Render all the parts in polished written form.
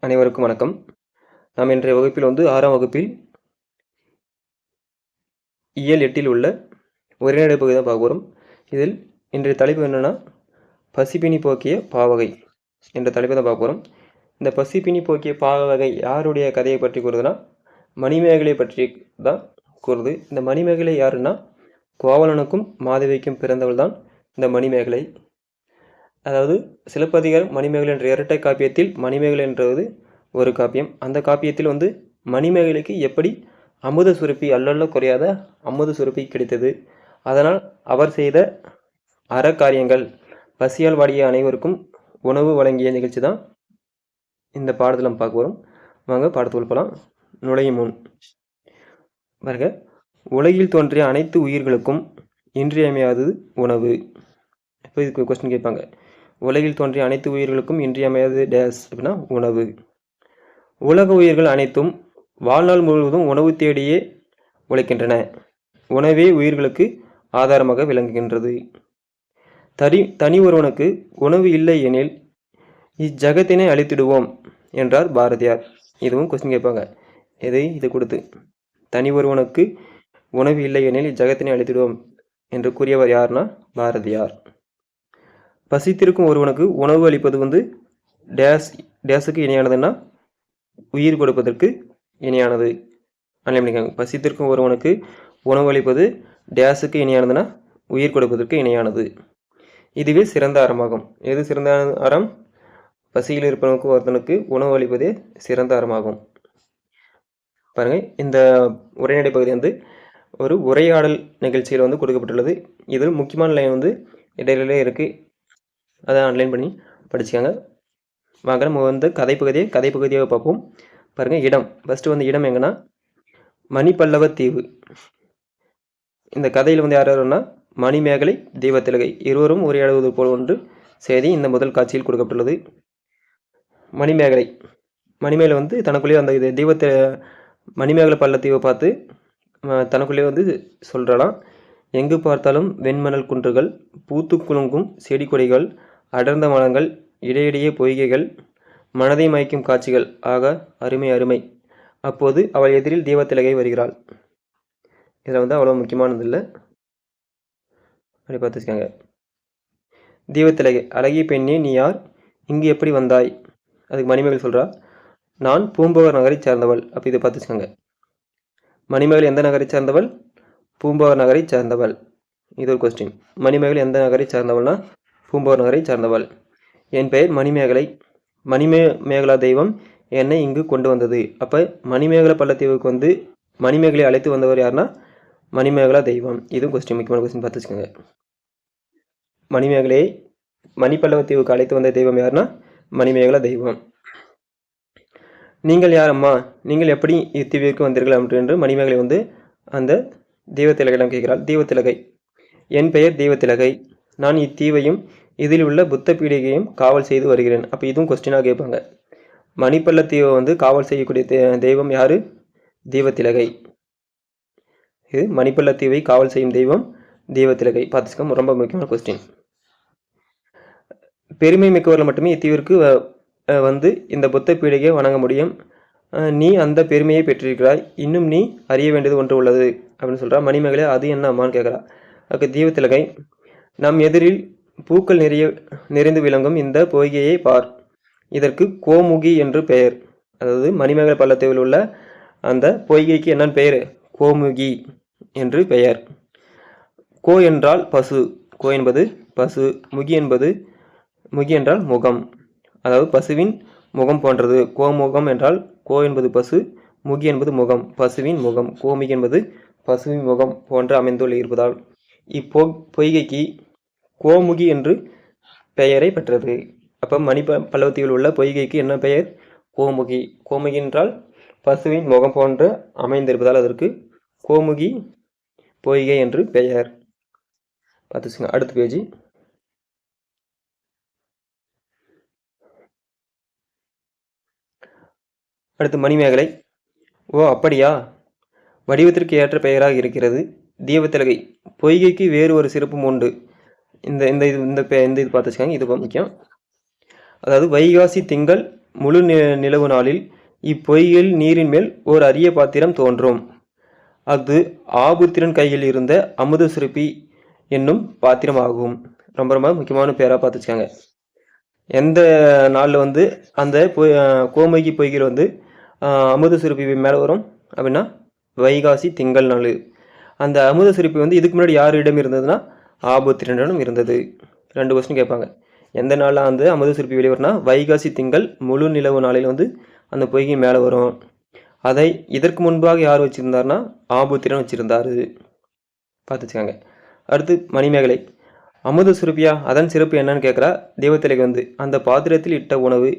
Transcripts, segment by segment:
அனைவருக்கும் வணக்கம். நாம் இன்றைய வகுப்பில் 6ஆம் வகுப்பில் இயல் 8இல் உள்ள உரைநடை பகுதி தான் பார்க்க போகிறோம். இதில் இன்றைய தலைப்பு என்னென்னா பசிப்பினி போக்கிய பாவகை என்ற தலைப்பை தான் பார்க்க போகிறோம். இந்த பசிப்பினி போக்கிய பாவகை யாருடைய கதையை பற்றி கூறுதுன்னா மணிமேகலை பற்றி தான் கூறுது. இந்த மணிமேகலை யாருன்னா கோவலனுக்கும் மாதவிக்கும் பிறந்தவள் தான் இந்த மணிமேகலை. அதாவது சிலப்பதிகாரம் மணிமேகலை என்ற இரட்டை காப்பியத்தில் மணிமேகலை என்றது ஒரு காப்பியம். அந்த காப்பியத்தில் மணிமேகலைக்கு எப்படி அமுத சுரப்பி அல்லல்ல குறையாத அமுத சுரப்பி கிடைத்தது, அதனால் அவர் செய்த அறக்காரியங்கள், பசியால் வாடிய அனைவருக்கும் உணவு வழங்கிய நிகழ்ச்சி தான் இந்த பாடத்தில் நம்ம பார்க்க வரும். வாங்க பாடத்துக்குள் போகலாம். நுழையும் முன் பாருங்க, உலகில் தோன்றிய அனைத்து உயிர்களுக்கும் இன்றியமையாதது உணவு. இப்போ இதுக்கு கொஸ்டின் கேட்பாங்க, உலகில் தோன்றிய அனைத்து உயிர்களுக்கும் இன்றியமையாதது டேஸ் அப்படின்னா உணவு. உலக உயிர்கள் அனைத்தும் வாழ்நாள் முழுவதும் உணவு தேடியே உழைக்கின்றன. உணவே உயிர்களுக்கு ஆதாரமாக விளங்குகின்றது. தனி ஒருவனுக்கு உணவு இல்லை எனில் இஜகத்தினை அழித்திடுவோம் என்றார் பாரதியார். இதுவும் கொஸ்டின் கேட்பாங்க, இது கொடுத்து தனி ஒருவனுக்கு உணவு இல்லை எனில் இஜகத்தினை அழித்திடுவோம் என்று கூறியவர் யார்னா பாரதியார். பசித்திருக்கும் ஒருவனுக்கு உணவு அளிப்பது டேஸுக்கு இணையானதுன்னா உயிர் கொடுப்பதற்கு இணையானது. பசித்திருக்கும் ஒருவனுக்கு உணவு அளிப்பது டேஸுக்கு இணையானதுன்னா உயிர் கொடுப்பதற்கு இணையானது. இதுவே சிறந்த அறமாகும். எது சிறந்த அறம்? பசியில் இருப்பவனுக்கு ஒருத்தனுக்கு உணவு அளிப்பதே சிறந்த அறமாகும். பாருங்க, இந்த உரைநடை பகுதி ஒரு உரையாடல் நிகழ்ச்சியில் கொடுக்கப்பட்டுள்ளது. இதில் முக்கியமான லைன் இடையிலே இருக்குது, அதை ஆன்லைன் பண்ணி படிச்சுக்காங்க. வாங்க நம்ம கதை பகுதியாக பார்ப்போம். பாருங்கள், இடம் ஃபஸ்ட்டு இடம் எங்கன்னா மணிப்பல்லவ தீவு. இந்த கதையில் யார் யாருன்னா மணிமேகலை, தெய்வத்திலகை இருவரும் உரையாடுவது போல் ஒன்று செய்தி இந்த முதல் காட்சியில் கொடுக்கப்பட்டுள்ளது. மணிமேகலை தனக்குள்ளேயே அந்த தெய்வத்தை மணிமேகலை பள்ளத்தீவை பார்த்து தனக்குள்ளேயே சொல்கிறாளாம், எங்கு பார்த்தாலும் வெண்மணல் குன்றுகள், பூத்து குலுங்கும் செடி கொடிகள், அடர்ந்த மரங்கள், இடையிடையே பொய்கைகள், மனதை மயக்கும் காட்சிகள், ஆக அருமை அருமை. அப்போது அவள் எதிரில் தெய்வத்திலகை வருகிறாள். இதில் அவ்வளோ முக்கியமானது இல்லை, அப்படி பார்த்துச்சுக்காங்க. தெய்வத்திலகை, அழகிய பெண்ணே நீ யார், இங்கு எப்படி வந்தாய்? அதுக்கு மணிமேகலை சொல்கிறா, நான் பூம்பவர் நகரை சேர்ந்தவள். அப்போ இதை பார்த்துச்சுக்காங்க. மணிமேகலை எந்த நகரை சேர்ந்தவள்? பூம்பவர் நகரை சேர்ந்தவள். இது ஒரு கொஸ்டின். மணிமேகலை எந்த நகரை சேர்ந்தவள்னா பூம்பவர் நகரை சார்ந்தவள். என் பெயர் மணிமேகலை. மணிமேகலா தெய்வம் என்னை இங்கு கொண்டு வந்தது. அப்போ மணிமேகலை பள்ளத்தீவுக்கு மணிமேகலை அழைத்து வந்தவர் யாருன்னா மணிமேகலா தெய்வம். இதுவும் கொஸ்டின், முக்கியமான கொஸ்டின் பார்த்து வச்சுக்கோங்க. மணிமேகலையை மணிப்பல்லவத்தீவுக்கு அழைத்து வந்த தெய்வம் யாருன்னா மணிமேகலா தெய்வம். நீங்கள் யாரம்மா, நீங்கள் எப்படி இத்தீவிற்கு வந்தீர்கள் என்று மணிமேகலை அந்த தெய்வத்திலகையிடம் கேட்கிறாள். தெய்வத்திலகை, என் பெயர் தெய்வத்திலகை, நான் இத்தீவையும் இதில் உள்ள புத்த பீடிகையும் காவல் செய்து வருகிறேன். அப்போ இதுவும் கொஸ்டினாக கேட்பாங்க. மணிப்பல்லத்தீவை காவல் செய்யக்கூடிய தெய்வம் யாரு? தெய்வத்திலகை. இது மணிப்பல்லத்தீவை காவல் செய்யும் தெய்வம் தெய்வத்திலகை. பார்த்துக்க, ரொம்ப முக்கியமான கொஸ்டின். பெருமை மிக்கவர்கள் மட்டுமே இத்தீவிற்கு இந்த புத்த பீடிகையை வணங்க முடியும். நீ அந்த பெருமையை பெற்றிருக்கிறாய், இன்னும் நீ அறிய வேண்டியது ஒன்று உள்ளது அப்படின்னு சொல்கிறா. மணிமேகலை அது என்ன அம்மான்னு கேட்குறா. அதுக்கு தெய்வத்திலகை, நம் எதிரில் பூக்கள் நிறைந்து விளங்கும் இந்த பொய்கையை பார், இதற்கு கோமுகி என்று பெயர். அதாவது மணிமேகலை பள்ளத்தீவில் உள்ள அந்த பொய்கைக்கு என்னன்னு பெயர்? கோமுகி என்று பெயர். கோ என்றால் பசு, கோ என்பது பசு, முகி என்றால் முகம், அதாவது பசுவின் முகம் போன்றது. கோமுகம் என்றால் கோ என்பது பசு, முகி என்பது முகம், பசுவின் முகம். கோமுகி என்பது பசுவின் முகம் போன்று அமைந்துள்ள இருப்பதால் பொய்கைக்கு கோமுகி என்று பெயரை பெற்றது. அப்போ பல்லவத்தீவில் உள்ள பொய்கைக்கு என்ன பெயர்? கோமுகி. கோமுகி என்றால் பசுவின் முகம் போன்று அமைந்திருப்பதால் அதற்கு கோமுகி பொய்கை என்று பெயர். பார்த்துச்சுங்க. அடுத்த பேஜ். அடுத்து மணிமேகலை, ஓ அப்படியா, வடிவத்திற்கு ஏற்ற பெயராக இருக்கிறது. தெய்வத்திலகை, பொய்கைக்கு வேறு ஒரு சிறப்பும் உண்டு. இந்த இது பார்த்து வச்சுக்காங்க, இது முக்கியம். அதாவது வைகாசி திங்கள் முழு நிலவு நாளில் இப்பொய்கையில் நீரின் மேல் ஓர் அரிய பாத்திரம் தோன்றும். அது ஆபுத்திரன் கையில் இருந்த அமுத சுரப்பி என்னும் பாத்திரம் ஆகும். ரொம்ப ரொம்ப முக்கியமான பேராக பார்த்து வச்சுக்காங்க. எந்த நாளில் வந்து அந்த கோமகி பொய்கையில் வந்து அமுத சுரப்பி மேலே வரும் அப்படின்னா வைகாசி திங்கள் நாள். அந்த அமுத சுரப்பி வந்து இதுக்கு முன்னாடி யாரிடம் இருந்ததுன்னா ஆபுத்திரனிடம் இருந்தது. 2 கொஸ்டின் கேட்பாங்க. எந்த நாளில் அந்த அமுத சுரப்பி வெளியே வரும்னா வைகாசி திங்கள் முழு நிலவு நாளில் வந்து அந்த பொய்கை மேலே வரும். அதை இதற்கு முன்பாக யார் வச்சுருந்தார்னா ஆபுத்திரன் வச்சுருந்தார். பார்த்து வச்சுக்காங்க. அடுத்து மணிமேகலை. அமுத சுரப்பியா, அதன் சிறப்பு என்னன்னு கேட்குறா தெய்வத்திலகை வந்து. அந்த பாத்திரத்தில் இட்ட உணவு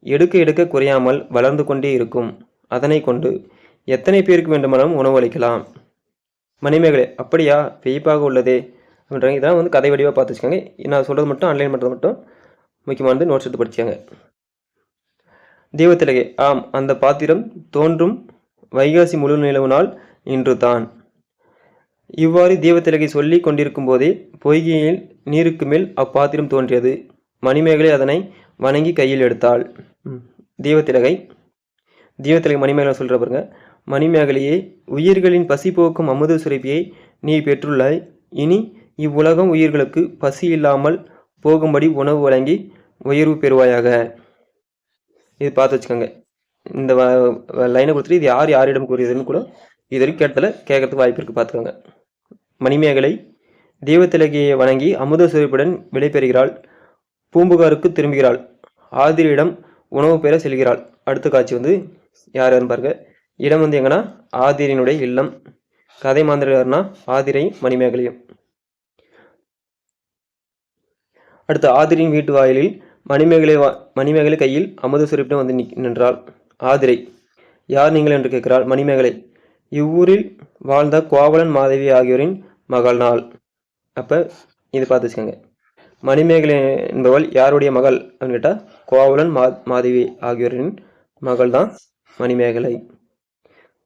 எடுக்க எடுக்க குறையாமல் வளர்ந்து கொண்டே இருக்கும். அதனை கொண்டு எத்தனை பேருக்கு வேண்டுமானாலும் உணவு அளிக்கலாம். மணிமேகலை. அப்படியா, வியப்பாக உள்ளதே அப்படின்றாங்க. இதெல்லாம் வந்து கதை வடிவாக பார்த்து வச்சுக்கோங்க. நான் சொல்கிறது மட்டும் ஆன்லைன் பண்ணுறது மட்டும் முக்கியமானது நோட்ஸ் எடுத்து படிச்சாங்க. தெய்வத்திலகை. ஆம், அந்த பாத்திரம் தோன்றும் வைகாசி முழு நிலவு நாள் இன்று தான். இவ்வாறு தெய்வத்திலகை சொல்லி கொண்டிருக்கும் போதே பொய்கையில் நீருக்கு மேல் அப்பாத்திரம் தோன்றியது. மணிமேகலை அதனை வணங்கி கையில் எடுத்தாள். தெய்வத்திலகை மணிமேகலை சொல்கிற பாருங்க. மணிமேகலையே, உயிர்களின் பசி போக்கும் அமுத சுரப்பியை நீ பெற்றுள்ளாய். இனி இவ்வுலகம் உயிர்களுக்கு பசி இல்லாமல் போகும்படி உணவு வழங்கி உயர்வு பெறுவாயாக. இது பார்த்து வச்சுக்கோங்க. இந்த லைனை கொடுத்துட்டு இது யாரிடம் கூறியதுன்னு கூட இது வரைக்கும் கேட்கறதுக்கு வாய்ப்பு இருக்குது. பார்த்துக்கோங்க. மணிமேகலை தெய்வத்திலகையை வணங்கி அமுத சுரப்பியுடன் விடை பெறுகிறாள். பூம்புகாருக்கு திரும்புகிறாள். ஆதிரியிடம் உணவு பெற செல்கிறாள். அடுத்த காட்சி வந்து யாருன்னு பாருங்க. இடம் வந்து எங்கன்னா ஆதிரியினுடைய இல்லம். கதை மாந்திரர்னா ஆதிரையும் மணிமேகலையும். அடுத்து ஆதிரியின் வீட்டு வாயிலில் மணிமேகலை கையில் அமுத சுரப்பிடம் வந்து நின்றாள். ஆதிரை. யார் நீங்கள் என்று கேட்கிறாள். மணிமேகலை. இவ்வூரில் வாழ்ந்த கோவலன் மாதவி ஆகியோரின் மகள் நாள். அப்போ இது பார்த்து வச்சுக்கோங்க. மணிமேகலை என்பவள் யாருடைய மகள் அப்படின்னு கேட்டால் கோவலன் மாதவி ஆகியோரின் மகள் தான் மணிமேகலை.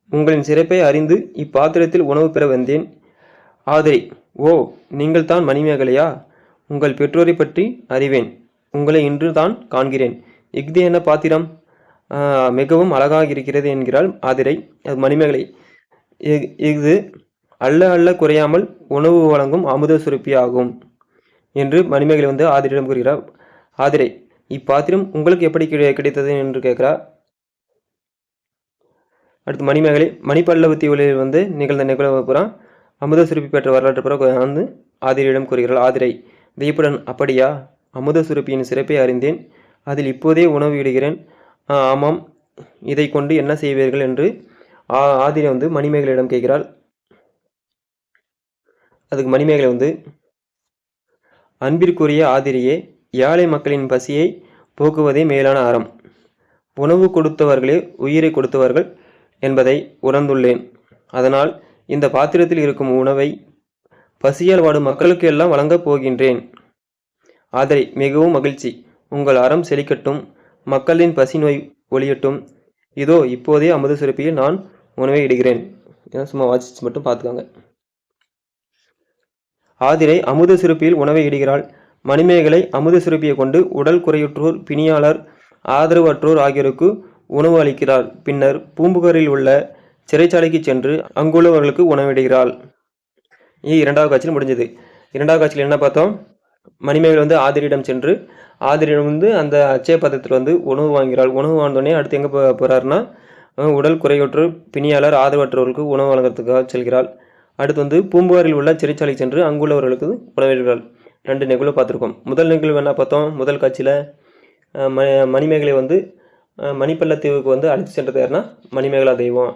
உங்களின் சிறப்பை அறிந்து இப்பாத்திரத்தில் உணவு பெற வந்தேன். ஆதிரை. ஓ, நீங்கள் தான் மணிமேகலையா? உங்கள் பெற்றோரை பற்றி அறிவேன். உங்களை இன்று தான் காண்கிறேன். இஃது என்ன பாத்திரம்? மிகவும் அழகாக இருக்கிறது என்கிறாள் ஆதிரை. அது மணிமேகலை. இது அல்ல குறையாமல் உணவு வழங்கும் அமுத சுரப்பி ஆகும் என்று மணிமேகலை வந்து ஆதிரியிடம் கூறுகிறார். ஆதிரை. இப்பாத்திரம் உங்களுக்கு எப்படி கிடைத்தது என்று கேட்கிறார். அடுத்து மணிமேகலை. மணிப்பல்லவ தீவுகளில் வந்து நிகழ்ந்த நிகழ்வு புறம் அமுத சுரப்பி பெற்ற வரலாற்று புறம் வந்து ஆதிரியிடம் கூறுகிறாள். ஆதிரை வியப்புடன். அப்படியா, அமுத சுரப்பியின் சிறப்பை அறிந்தேன். அதில் இப்போதே உணவு இடுகிறேன். ஆமாம், இதை கொண்டு என்ன செய்வீர்கள் என்று ஆதிரை வந்து மணிமேகலையிடம் கேட்கிறாள். அதுக்கு மணிமேகலை வந்து, அன்பிற்குரிய ஆதிரியே, ஏழை மக்களின் பசியை போக்குவதே மேலான அறம். உணவு கொடுத்தவர்களே உயிரை கொடுத்தவர்கள் என்பதை உணர்ந்துள்ளேன். அதனால் இந்த பாத்திரத்தில் இருக்கும் உணவை பசியால் வாடும் மக்களுக்கு எல்லாம் வழங்கப் போகின்றேன். ஆதிரை. மிகவும் மகிழ்ச்சி. உங்கள் அறம் செழிக்கட்டும். மக்களின் பசி நோய் ஒழியட்டும். இதோ இப்போதே அமுத சுரப்பியில் நான் உணவை இடுகிறேன். சும்மா வாசிச்சு மட்டும் பார்த்துக்காங்க. ஆதிரை அமுத சுரப்பியில் உணவை இடுகிறாள். மணிமேகலை அமுத சுரப்பியை கொண்டு உடல் குறையுற்றோர், பிணியாளர், ஆதரவற்றோர் ஆகியோருக்கு உணவு அளிக்கிறாள். பின்னர் பூம்புகாரில் உள்ள சிறைச்சாலைக்கு சென்று அங்குள்ளவர்களுக்கு உணவிடுகிறாள். இரண்டாவது காட்சியில் முடிஞ்சது. இரண்டாவது காட்சியில் என்ன பார்த்தோம்? மணிமேகலை வந்து ஆதிரியிடம் சென்று ஆதிரியிடம் வந்து அந்த அச்சய பத்திரத்தில் வந்து உணவு வாங்கிறாள். உணவு வாங்கினோடனே அடுத்து எங்கே போகிறாருன்னா உடல் குறையுற்றோர், பிணியாளர், ஆதரவற்றவர்களுக்கு உணவு வழங்குறதுக்காக செல்கிறாள். அடுத்து வந்து பூம்புகாரில் உள்ள சிறைச்சாலை சென்று அங்குள்ளவர்களுக்கு உணவிடுகிறாள். 2 நிகழ்வு பார்த்துருக்கோம். முதல் நிகழ்வு என்ன பார்த்தோம்? முதல் காட்சியில் மணிமேகலை வந்து மணிப்பள்ளத்தீவுக்கு வந்து அழைத்து சென்றது யாருன்னா மணிமேகலா தெய்வம்.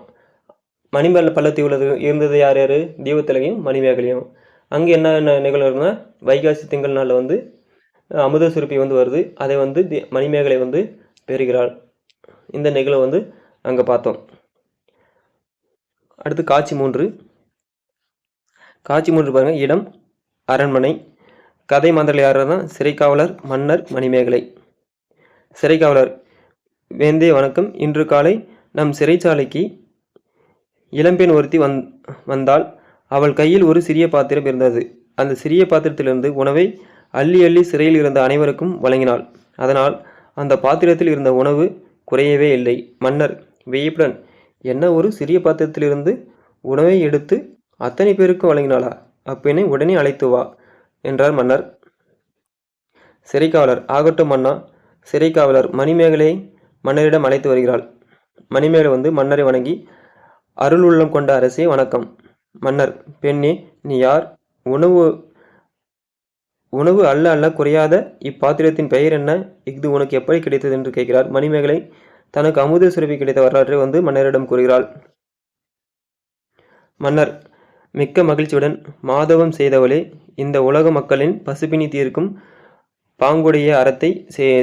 மணிப்பள்ளத்தீவில் இருந்தது யார் யார்? தெய்வத்திலகையும் மணிமேகலையும். அங்கே என்ன நிகழ்வு இருக்குன்னா வைகாசி திங்கள் நாளில் வந்து அமுத சுரப்பி வந்து வருது. அதை வந்து மணிமேகலை வந்து பெறுகிறாள். இந்த நிகழ்வு வந்து அங்கே பார்த்தோம். அடுத்து காட்சி 3. காட்சி 3 பாருங்கள். இடம் அரண்மனை. கதை மாந்தர்கள் யாருன்னா சிறைக்காவலர், மன்னர், மணிமேகலை. சிறைக்காவலர். வேந்தே வணக்கம். இன்று காலை நம் சிறைச்சாலைக்கு இளம்பெண் ஒருத்தி வந்தால் அவள் கையில் ஒரு சிறிய பாத்திரம் இருந்தது. அந்த சிறிய பாத்திரத்திலிருந்து உணவை அள்ளி அள்ளி சிறையில் இருந்த அனைவருக்கும் வழங்கினாள். அதனால் அந்த பாத்திரத்தில் இருந்த உணவு குறையவே இல்லை. மன்னர் வியப்புடன், என்ன ஒரு சிறிய பாத்திரத்திலிருந்து உணவை எடுத்து அத்தனை பேருக்கு வழங்கினாளா? அப்பெண்ணை உடனே அழைத்து வா என்றார் மன்னர். சிறைக்காவலர், ஆகட்டும் மன்னா. சிறைக்காவலர் மணிமேகலை மன்னரிடம் அழைத்து வருகிறாள். மணிமேகலை மன்னரை வணங்கி, அருள் உள்ளம் கொண்ட அரசே வணக்கம். மன்னர், பெண்ணே, நீ யார்? உணவு அல்ல அல்ல குறையாத இப்பாத்திரத்தின் பெயர் என்ன? இது உனக்கு எப்படி கிடைத்தது என்று கேட்கிறார். மணிமேகலை தனக்கு அமுத சுரபி கிடைத்த வரலாற்றை மன்னரிடம் கூறுகிறாள். மன்னர் மிக்க மகிழ்ச்சியுடன், மாதவம் செய்தவளே, இந்த உலக மக்களின் பசுப்பினி தீர்க்கும் பாங்குடைய அறத்தை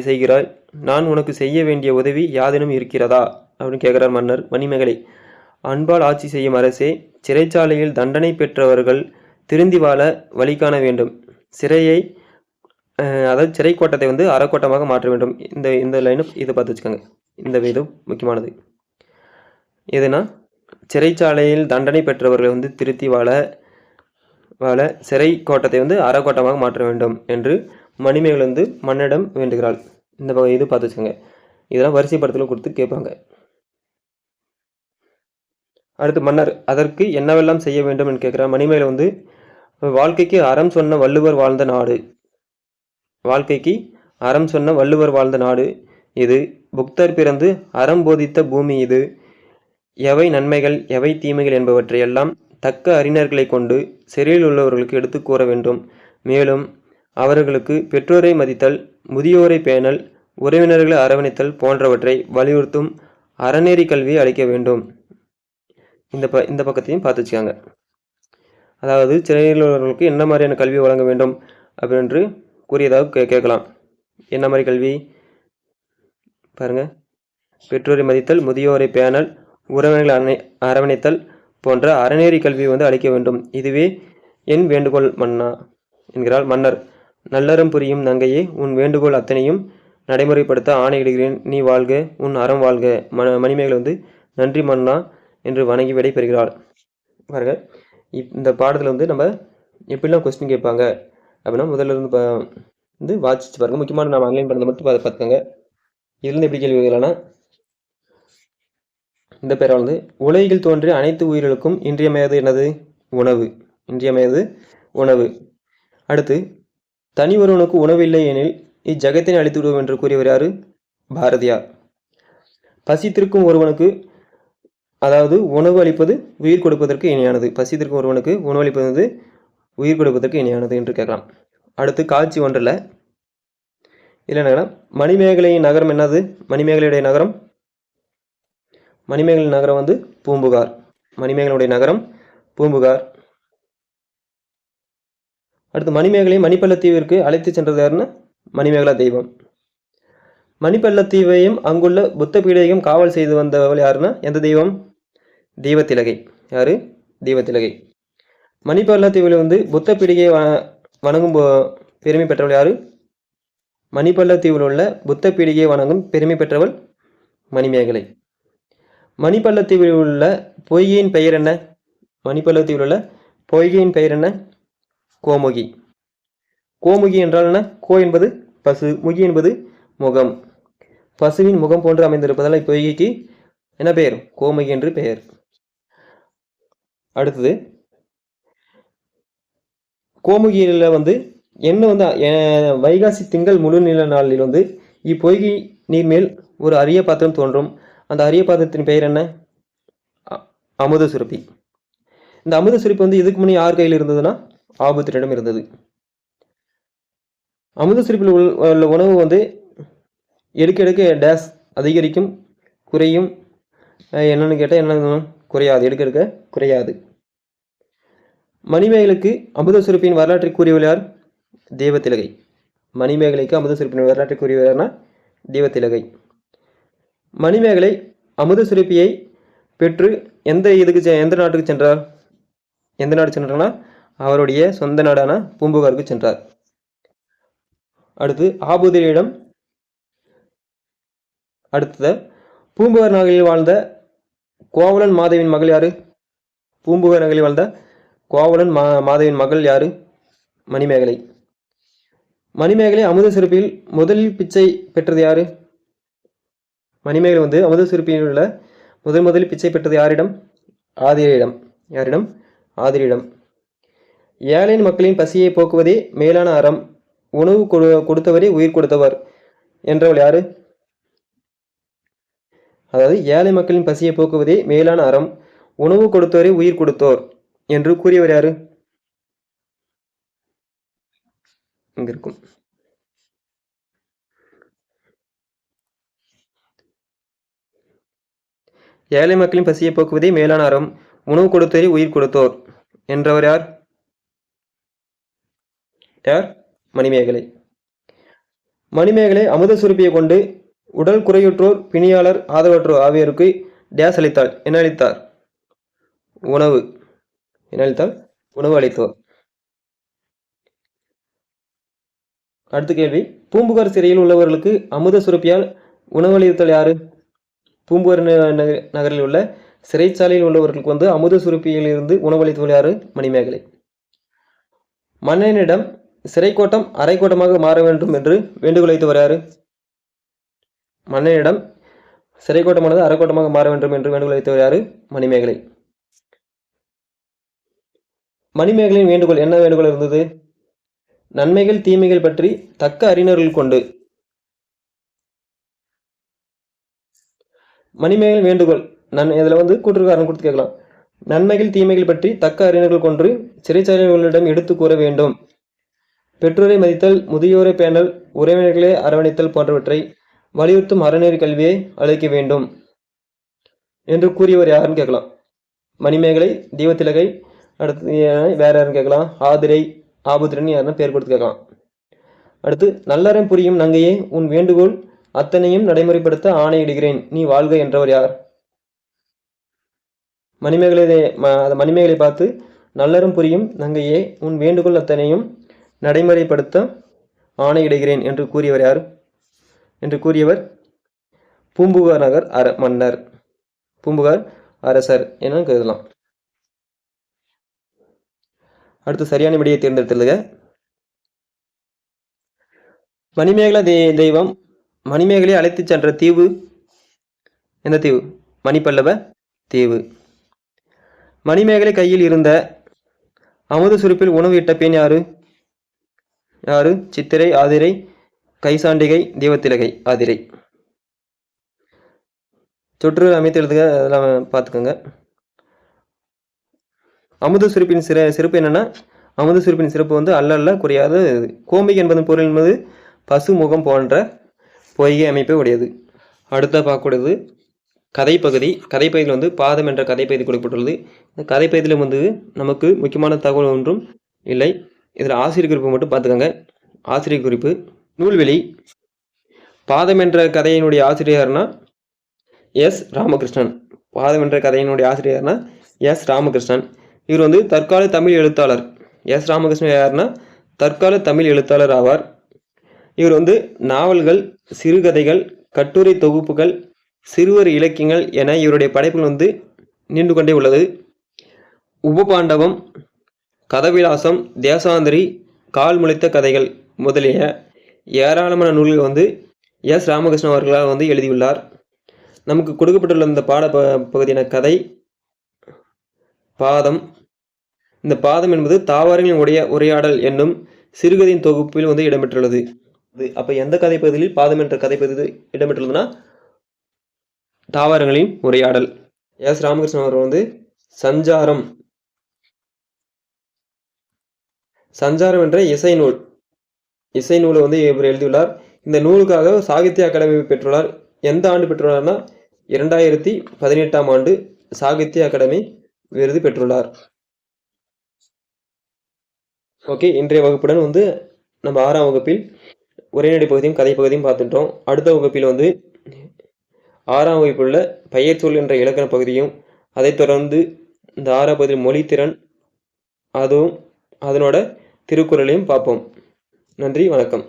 செய்கிறாய். நான் உனக்கு செய்ய வேண்டிய உதவி யாதேனும் இருக்கிறதா அப்படின்னு கேட்கிறார் மன்னர். மணிமேகலை, அன்பால் ஆட்சி செய்யும் அரசே, சிறைச்சாலையில் தண்டனை பெற்றவர்கள் திருந்தி வாழ வழி காண வேண்டும். அதாவது சிறை கோட்டத்தை அறக்கோட்டமாக மாற்ற வேண்டும். இந்த லைனு இதை பார்த்து வச்சுக்கோங்க. இந்த இது முக்கியமானது. எதுனா, சிறைச்சாலையில் தண்டனை பெற்றவர்களை திருத்தி வாழ சிறை கோட்டத்தை அறக்கோட்டமாக மாற்ற வேண்டும் என்று மணிமேகலை மன்னரிடம் வேண்டுகிறாள். இந்த இது பார்த்து வச்சுக்கோங்க. இதெல்லாம் வரிசைப்படுத்தல கொடுத்து கேட்பாங்க. அடுத்து மன்னர் அதற்கு என்னவெல்லாம் செய்ய வேண்டும் என்று கேட்கிறார். மணிமேகலை வாழ்க்கைக்கு அறம் சொன்ன வள்ளுவர் வாழ்ந்த நாடு. வாழ்க்கைக்கு அறம் சொன்ன வள்ளுவர் வாழ்ந்த நாடு இது. புக்தர் பிறந்து அறம் போதித்த பூமி இது. எவை நன்மைகள் எவை தீமைகள் என்பவற்றை எல்லாம் தக்க அறிஞர்களை கொண்டு சிறையில் உள்ளவர்களுக்கு எடுத்து கூற வேண்டும். மேலும் அவர்களுக்கு பெற்றோரை மதித்தல், முதியோரை பேணல், உறவினர்களை அரவணைத்தல் போன்றவற்றை வலியுறுத்தும் அறநெறி கல்வியை அளிக்க வேண்டும். இந்த பக்கத்தையும் பார்த்து வச்சுக்காங்க. அதாவது சிறையில் உள்ளவர்களுக்கு என்ன மாதிரியான கல்வி வழங்க வேண்டும் அப்படின்று கூறியதாக கேட்கலாம். என்ன மாதிரி கல்வி பாருங்க. பெற்றோரை மதித்தல், முதியோரை பேணல், உறவினர்களை அரவணைத்தல் போன்ற அறநெறி கல்வி அளிக்க வேண்டும். இதுவே என் வேண்டுகோள் மன்னா என்கிறாள். மன்னர், நல்லறம் புரியும் நங்கையே, உன் வேண்டுகோள் அத்தனையும் நடைமுறைப்படுத்த ஆணையிடுகிறேன். நீ வாழ்க, உன் அறம் வாழ்க. மணிமேகலை நன்றி மன்னா என்று வணங்கி விடை பெறுகிறாள். பாருங்க, இந்த பாடத்தில் நம்ம எப்படிலாம் கொஸ்டின் கேட்பாங்க அப்படின்னா, முதல்ல இருந்து வாசிச்சு பாருங்க. முக்கியமான நம்ம ஆன்லைன் பண்ணதை மட்டும் பார்த்துக்கோங்க. இதுலேருந்து எப்படி கேள்வி கேட்கலாம்னா, இந்த பேரை உலகில் தோன்றிய அனைத்து உயிர்களுக்கும் இன்றியமையாது என்னது? உணவு. இன்றியமையாது உணவு. அடுத்து, தனி ஒருவனுக்கு உணவு இல்லை எனில் இஜகத்தினை அழித்து விடுவோம் என்று கூறியவர் யாரு? பாரதியார். பசித்திருக்கும் ஒருவனுக்கு, அதாவது உணவு அளிப்பது உயிர் கொடுப்பதற்கு இணையானது. பசித்திருக்கும் ஒருவனுக்கு உணவு அளிப்பது உயிர் கொடுப்பதற்கு இணையானது என்று கேட்கலாம். அடுத்து, காட்சி ஒன்றில் இல்லைன்னா, மணிமேகலையின் நகரம் என்னது? மணிமேகலையுடைய நகரம் பூம்புகார். மணிமேகலையுடைய நகரம் பூம்புகார். அடுத்து, மணிமேகலை மணிப்பள்ளத்தீவிற்கு அழைத்து சென்றது யாருன்னா மணிமேகலா தெய்வம். மணிப்பள்ளத்தீவையும் அங்குள்ள புத்த பீடையும் காவல் செய்து வந்தவள் யாருன்னா எந்த தெய்வம்? தெய்வத்திலகை. யாரு? தெய்வத்திலகை. மணிப்பள்ளத்தீவில் புத்த பீடிகையை வணங்கும் பெருமை பெற்றவள் யாரு? மணிப்பள்ளத்தீவில் உள்ள புத்த பீடிகையை வணங்கும் பெருமை பெற்றவள் மணிமேகலை. மணிப்பள்ளத்தீவில் உள்ள பொய்கையின் பெயர் என்ன? மணிப்பள்ளத்தீவில் உள்ள பொய்கையின் பெயர் என்ன? கோமுகி. கோமுகி என்றால் என்ன? கோ என்பது பசு, முகி என்பது முகம். பசுவின் முகம் போன்று அமைந்திருப்பதால் இப்பொய்கைக்கு என்ன பெயர்? கோமுகி என்று பெயர். அடுத்தது, கோமுகியில் என்ன வைகாசி திங்கள் முழு நில நாளில் இப்பொய்கை நீர் மேல் ஒரு அரிய பாத்திரம் தோன்றும். அந்த அரிய பாத்திரத்தின் பெயர் என்ன? அமுத சுரப்பி. இந்த அமுத சுரப்பி இதுக்கு முன்னே யார் கையில் இருந்ததுன்னா ஆபுத்திரிடம் இருந்தது. அமுத சுரப்பில் உள்ள உணவு எடுக்க எடுக்க டேஸ் அதிகரிக்கும், குறையும். என்னன்னு கேட்டால் என்ன குறையாது, எடுக்க எடுக்க குறையாது. மணிமேகலைக்கு அமுத சுரப்பியின் வரலாற்றை கூறியவள் யார்? தெய்வத்திலகை. மணிமேகலைக்கு அமுத சுரப்பியின் வரலாற்றை கூறியவள் யாருன்னா தெய்வத்திலகை. மணிமேகலை அமுத சுரப்பியை பெற்று எந்த நாட்டுக்கு சென்றார்? எந்த நாடு சென்றார்னா அவருடைய சொந்த நாடான பூம்புகாருக்கு சென்றார். அடுத்து, ஆபுதிரியிடம் பூம்புகார் நகரில் வாழ்ந்த கோவலன் மாதவியின் மகள் யாரு? பூம்புகார் நகரில் வாழ்ந்த கோவலன் மாதவியின் மகள் யாரு? மணிமேகலை. மணிமேகலை அமுத சுரப்பியில் முதலில் பிச்சை பெற்றது யாரு? மணிமேகலை வந்து அமுத சுரப்பியில் உள்ள முதலில் பிச்சை பெற்றது யாரிடம்? ஆதிரியிடம். யாரிடம்? ஆதிரியிடம். ஏழையின் மக்களின் பசியை போக்குவதே மேலான அறம், உணவு கொடுத்தவரே உயிர் கொடுத்தவர் என்றவள் யாரு? அதாவது ஏழை மக்களின் பசியை போக்குவதே மேலான அறம், உணவு கொடுத்தவரே உயிர் கொடுத்தோர் என்று கூறியவர் யாரு? இங்க இருக்கும். ஏழை மக்களின் பசியை போக்குவதே மேலான அறம், உணவு கொடுத்தவரே உயிர் கொடுத்தோர் என்றவர் யார்? யார்? மணிமேகலை. மணிமேகலை அமுத சுரப்பியை கொண்டு உடல் குறையுற்றோர், பிணியாளர், ஆதரவற்றோர் ஆகியோருக்கு டேஸ் அளித்தாள். என்ன அளித்தார்? உணவு. என்ன அளித்தால்? உணவு அளித்தோர். அடுத்த கேள்வி, பூம்புகார் சிறையில் உள்ளவர்களுக்கு அமுத சுரப்பியால் உணவளித்தல் யாரு? பூம்புகார் நகரில் உள்ள சிறைச்சாலையில் உள்ளவர்களுக்கு வந்து அமுத சுரப்பியில் இருந்து உணவளித்தல் யாரு? மணிமேகலை. மன்னனிடம் சிறைக்கோட்டம் அரைக்கோட்டமாக மாற வேண்டும் என்று வேண்டுகோள் வைத்தவர் யாரு? மன்னனிடம் சிறைக்கோட்டமானது அரைக்கோட்டமாக மாற வேண்டும் என்று வேண்டுகோள் வைத்தவர் யாரு? மணிமேகலை. மணிமேகலையின் வேண்டுகோள் என்ன வேண்டுகோள் இருந்தது? நன்மைகள் தீமைகள் பற்றி தக்க அறிஞர்கள் கொண்டு. மணிமேகலை வேண்டுகோள் இதுல வந்து கூற்றுக்காரன் கொடுத்து கேட்கலாம். நன்மைகள் தீமைகள் பற்றி தக்க அறிஞர்கள் கொண்டு சிறைச்சாலைகளிடம் எடுத்து கூற வேண்டும். பெற்றோரை மதித்தல், முதியோரை பேணல், உறவினர்களை அரவணைத்தல் போன்றவற்றை வலியுறுத்தும் அறநெறி கல்வியை அளிக்க வேண்டும் என்று கூறியவர் யாருன்னு கேட்கலாம். மணிமேகலை, தீவத்திலகை, அடுத்து வேற யாருன்னு கேட்கலாம். ஆதிரை, ஆபுத்திரன் யாருன்னு பேர் கொடுத்து கேட்கலாம். அடுத்து, நல்லறம் புரியும் நங்கையே, உன் வேண்டுகோள் அத்தனையும் நடைமுறைப்படுத்த ஆணையிடுகிறேன், நீ வாழ்க என்றவர் யார்? மணிமேகலை பார்த்து நல்லறம் புரியும் நங்கையே, உன் வேண்டுகோள் அத்தனையும் நடைமுறைப்படுத்த ஆணையிடுகிறேன் என்று கூறியவர் யார்? என்று கூறியவர் பூம்புகார் நகர் மன்னர், பூம்புகார் அரசர் என கருதலாம். அடுத்து சரியான விடையை தேர்ந்தெடுத்துள்ளது. மணிமேகலை தெய்வம் மணிமேகலை அழைத்து சென்ற தீவு எந்த தீவு? மணிப்பல்லவ தீவு. மணிமேகலை கையில் இருந்த அமுத சுரப்பில் உணவு இட்ட பெண் யாரு? யாரு? சித்திரை, ஆதிரை, கைசாண்டிகை, தீவத்திலகை, ஆதிரை. சொற்று அமைத்து எழுதுக, அதெல்லாம் பார்த்துக்கோங்க. அமுத சுரப்பின் சிறப்பு என்னன்னா, அமுத சுரப்பின் சிறப்பு வந்து அல்ல குறையாது. கோம்பிகை என்பதன் பொருள் என்பது பசு முகம் போன்ற பொய்கை அமைப்பை உடையது. அடுத்த பார்க்கக்கூடியது கதைப்பகுதி. கதைப்பகுதியில் வந்து பாதம் என்ற கதைப்பகுதி கொடுக்கப்பட்டுள்ளது. இந்த கதைப்பகுதியில் வந்து நமக்கு முக்கியமான தகவல் ஒன்றும் இல்லை. இதில் ஆசிரியர் குறிப்பு மட்டும் பார்த்துக்கோங்க. ஆசிரியர் குறிப்பு, நூல்வெளி. பாதம் என்ற கதையினுடைய ஆசிரியர்னா எஸ் ராமகிருஷ்ணன். பாதம் என்ற கதையினுடைய ஆசிரியர்னா எஸ் ராமகிருஷ்ணன். இவர் வந்து தற்கால தமிழ் எழுத்தாளர். எஸ் ராமகிருஷ்ணன் யாருன்னா தற்கால தமிழ் எழுத்தாளர் ஆவார். இவர் வந்து நாவல்கள், சிறுகதைகள், கட்டுரை தொகுப்புகள், சிறுவர் இலக்கியங்கள் என இவருடைய படைப்புகள் வந்து நீண்டு கொண்டே உள்ளது. உபபாண்டவம், கதவிலாசம், தேசாந்திரி, கால் முளைத்த கதைகள் முதலிய ஏராளமான நூல்கள் வந்து எஸ் ராமகிருஷ்ணன் அவர்களால் வந்து எழுதியுள்ளார். நமக்கு கொடுக்கப்பட்டுள்ள இந்த பாட பகுதியான கதை பாதம். இந்த பாதம் என்பது தாவரங்களின் உரையாடல் என்னும் சிறுகதையின் தொகுப்பில் வந்து இடம்பெற்றுள்ளது. அப்ப எந்த கதை பகுதியில் பாதம் என்ற கதை பகுதி இடம்பெற்றுள்ளதுன்னா தாவரங்களின் உரையாடல். எஸ் ராமகிருஷ்ணன் அவர் வந்து சஞ்சாரம் என்ற இசை நூலை வந்து இவர் எழுதியுள்ளார். இந்த நூலுக்காக சாகித்ய அகாடமி பெற்றுள்ளார். எந்த ஆண்டு பெற்றுள்ளார்னா 2018ஆம் ஆண்டு சாகித்ய அகாடமி விருது பெற்றுள்ளார். ஓகே, இன்றைய வகுப்புடன் வந்து நம்ம 6ஆம் வகுப்பில் உரைநடை பகுதியும் கதை பகுதியும் பார்த்துட்டோம். அடுத்த வகுப்பில் வந்து 6ஆம் வகுப்பில் உள்ள பெயர்ச்சொல் என்ற இலக்கண பகுதியும், அதைத் தொடர்ந்து இந்த 6ஆம் பகுதியில் மொழித்திறன் அதுவும் அதனோட திருக்குறளையும் பார்ப்போம். நன்றி, வணக்கம்.